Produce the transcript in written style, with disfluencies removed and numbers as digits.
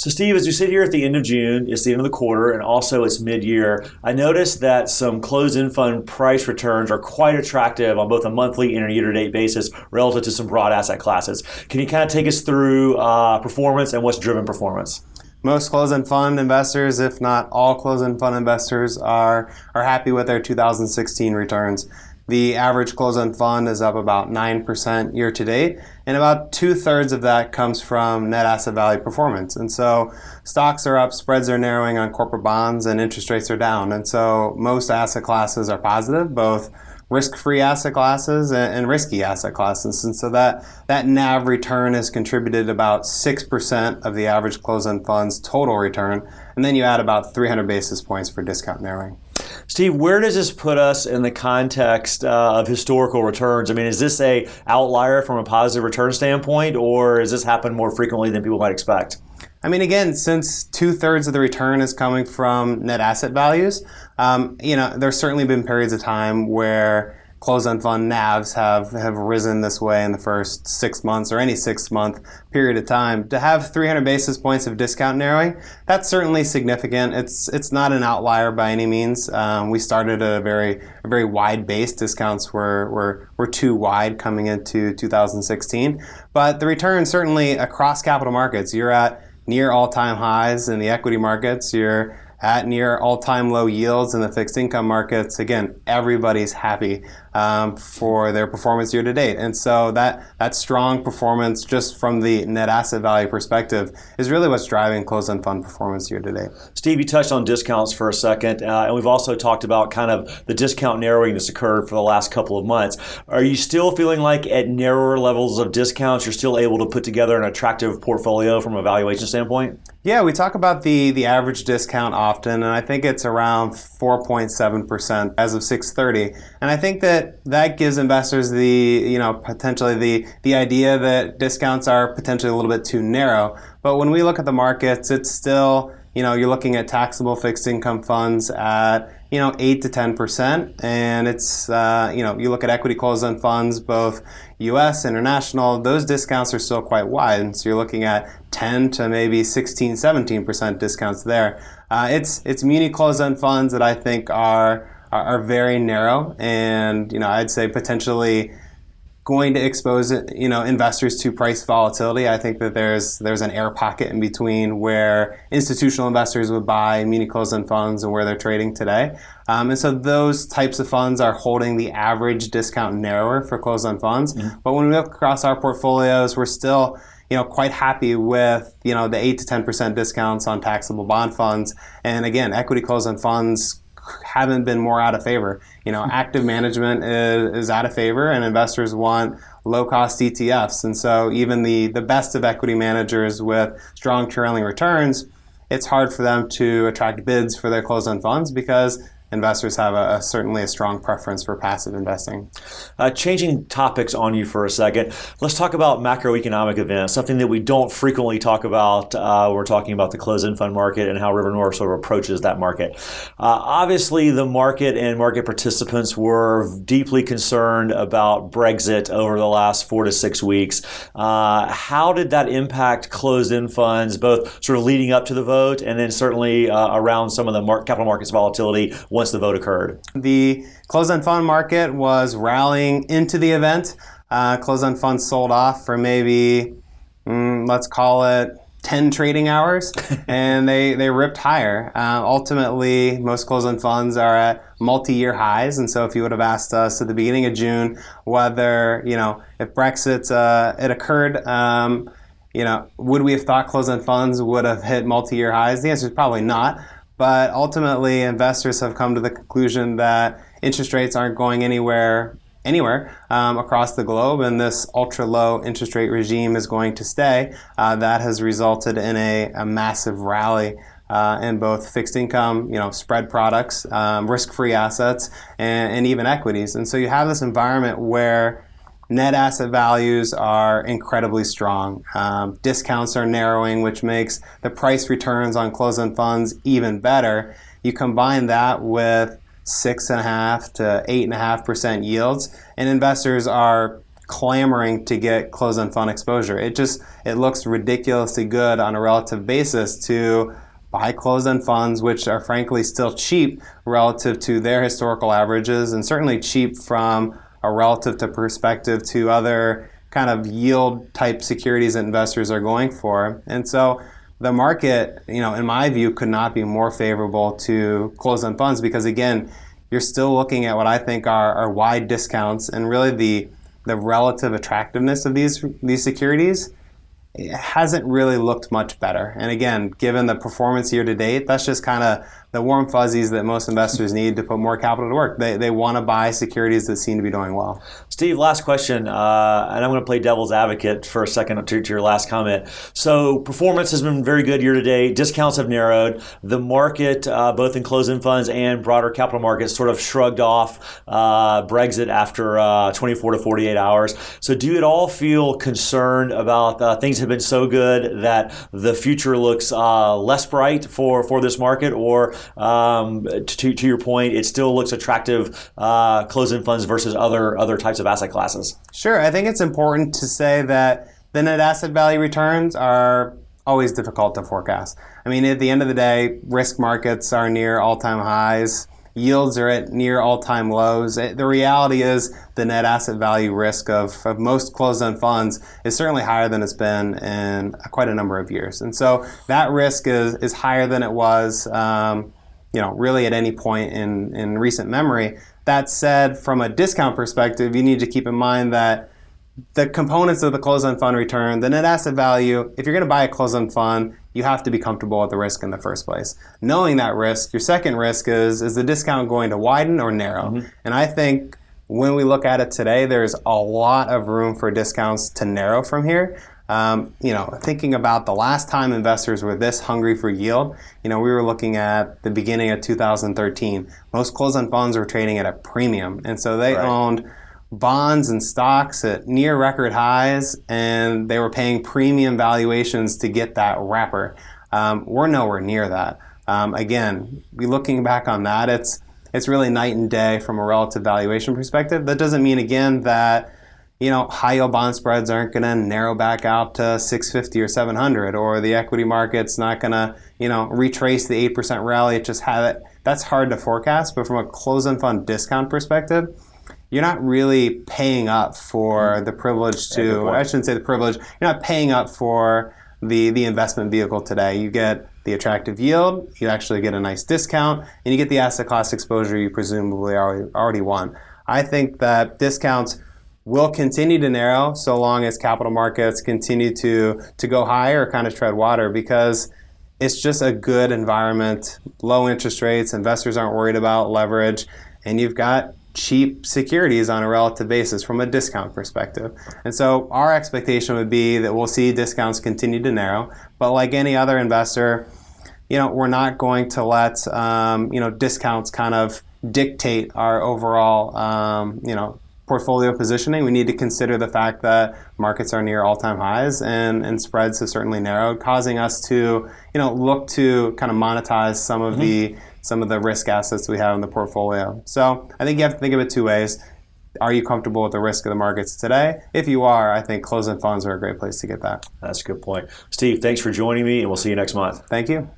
So Steve, as we sit here at the end of June, it's the end of the quarter, and also it's mid-year, I noticed that some closed-end fund price returns are quite attractive on both a monthly and a year-to-date basis relative to some broad asset classes. Can you kind of take us through performance and what's driven performance? Most closed-end fund investors, if not all closed-end fund investors, are happy with their 2016 returns. The average closed-end fund is up about 9% year to date, and about 2/3 of that comes from net asset value performance. And so stocks are up, spreads are narrowing on corporate bonds, and interest rates are down. And so most asset classes are positive, both risk-free asset classes and risky asset classes. And so that NAV return has contributed about 6% of the average closed-end fund's total return, and then you add about 300 basis points for discount narrowing. Steve, where does this put us in the context of historical returns? I mean, is this a outlier from a positive return standpoint, or has this happened more frequently than people might expect? I mean, again, since 2/3 of the return is coming from net asset values, there's certainly been periods of time where closed-end fund NAVs have risen this way in the first 6 months or any 6-month period of time. To have 300 basis points of discount narrowing, that's certainly significant. It's not an outlier by any means. We started at a very wide base. Discounts were too wide coming into 2016. But the return certainly across capital markets, you're at near all-time highs in the equity markets. You're at near all-time low yields in the fixed income markets. Again, everybody's happy for their performance year to date. And so that strong performance just from the net asset value perspective is really what's driving closed-end fund performance year to date. Steve, you touched on discounts for a second, and we've also talked about kind of the discount narrowing that's occurred for the last couple of months. Are you still feeling like at narrower levels of discounts, you're still able to put together an attractive portfolio from a valuation standpoint? Yeah, we talk about the average discount often, and I think it's around 4.7% as of 6/30. And I think that gives investors potentially the idea that discounts are potentially a little bit too narrow. But when we look at the markets, it's still, you're looking at taxable fixed income funds at 8 to 10%, and it's you look at equity closed-end funds, both U.S. international, those discounts are still quite wide, and so you're looking at 10 to maybe 16, 17% discounts there. It's muni closed-end funds that I think are very narrow, and I'd say potentially going to expose investors to price volatility. I think that there's an air pocket in between where institutional investors would buy muni closed-end funds and where they're trading today. And so those types of funds are holding the average discount narrower for closed-end funds. Mm-hmm. But when we look across our portfolios, we're still quite happy with the 8 to 10% discounts on taxable bond funds. And again, equity closed-end funds haven't been more out of favor. Active management is out of favor, and investors want low-cost ETFs. And so even the best of equity managers with strong trailing returns, it's hard for them to attract bids for their closed-end funds because investors have certainly a strong preference for passive investing. Changing topics on you for a second, let's talk about macroeconomic events, something that we don't frequently talk about when we're talking about the closed-end fund market and how RiverNorth sort of approaches that market. Obviously, the market and market participants were deeply concerned about Brexit over the last 4 to 6 weeks. How did that impact closed-end funds, both sort of leading up to the vote and then certainly around some of the capital markets volatility once the vote occurred? The closed-end fund market was rallying into the event. Closed-end funds sold off for maybe, let's call it 10 trading hours, and they ripped higher. Ultimately, most closed-end funds are at multi-year highs, and so if you would have asked us at the beginning of June whether, if Brexit it occurred, would we have thought closed-end funds would have hit multi-year highs? The answer is probably not. But ultimately, investors have come to the conclusion that interest rates aren't going anywhere across the globe, and this ultra-low interest rate regime is going to stay. That has resulted in a massive rally in both fixed income, spread products, risk-free assets, and even equities. And so you have this environment where net asset values are incredibly strong. Discounts are narrowing, which makes the price returns on closed-end funds even better. You combine that with 6.5% to 8.5% yields, and investors are clamoring to get closed-end fund exposure. It looks ridiculously good on a relative basis to buy closed-end funds, which are frankly still cheap relative to their historical averages, and certainly cheap from a relative to perspective to other kind of yield type securities that investors are going for. And so the market, in my view, could not be more favorable to closed-end funds because, again, you're still looking at what I think are wide discounts, and really the relative attractiveness of these securities, it hasn't really looked much better. And again, given the performance year to date, that's just kind of the warm fuzzies that most investors need to put more capital to work. They want to buy securities that seem to be doing well. Steve, last question, and I'm going to play devil's advocate for a second to your last comment. So performance has been very good year to date. Discounts have narrowed. The market, both in closed-end funds and broader capital markets, sort of shrugged off Brexit after 24 to 48 hours. So do you at all feel concerned about things have been so good that the future looks less bright for this market, or to your point, it still looks attractive closed-end funds versus other types of asset classes? Sure. I think it's important to say that the net asset value returns are always difficult to forecast. I mean, at the end of the day, risk markets are near all-time highs. Yields are at near all-time lows. The reality is the net asset value risk of most closed-end funds is certainly higher than it's been in quite a number of years. And so that risk is higher than it was really at any point in recent memory. That said, from a discount perspective, you need to keep in mind that the components of the closed-end fund return, the net asset value, if you're going to buy a closed-end fund, you have to be comfortable with the risk in the first place. Knowing that risk, your second risk is the discount going to widen or narrow? Mm-hmm. And I think when we look at it today, there's a lot of room for discounts to narrow from here. Thinking about the last time investors were this hungry for yield, we were looking at the beginning of 2013. Most closed-end funds were trading at a premium, and so they owned bonds and stocks at near record highs, and they were paying premium valuations to get that wrapper. We're nowhere near that. Again, looking back on that, it's really night and day from a relative valuation perspective. That doesn't mean, again, that high yield bond spreads aren't going to narrow back out to 650 or 700, or the equity market's not going to, retrace the 8% rally. It just that's hard to forecast. But from a closed-end fund discount perspective, you're not really paying up for the privilege I shouldn't say the privilege. You're not paying up for the investment vehicle today. You get the attractive yield, you actually get a nice discount, and you get the asset class exposure you presumably already won. I think that discounts will continue to narrow so long as capital markets continue to go higher or kind of tread water, because it's just a good environment, low interest rates, investors aren't worried about leverage, and you've got cheap securities on a relative basis from a discount perspective. And so our expectation would be that we'll see discounts continue to narrow, but like any other investor, we're not going to let discounts kind of dictate our overall portfolio positioning. We need to consider the fact that markets are near all-time highs and spreads have certainly narrowed, causing us to look to kind of monetize some of the risk assets we have in the portfolio. So I think you have to think of it two ways. Are you comfortable with the risk of the markets today? If you are, I think closed-end funds are a great place to get that. That's a good point. Steve, thanks for joining me, and we'll see you next month. Thank you.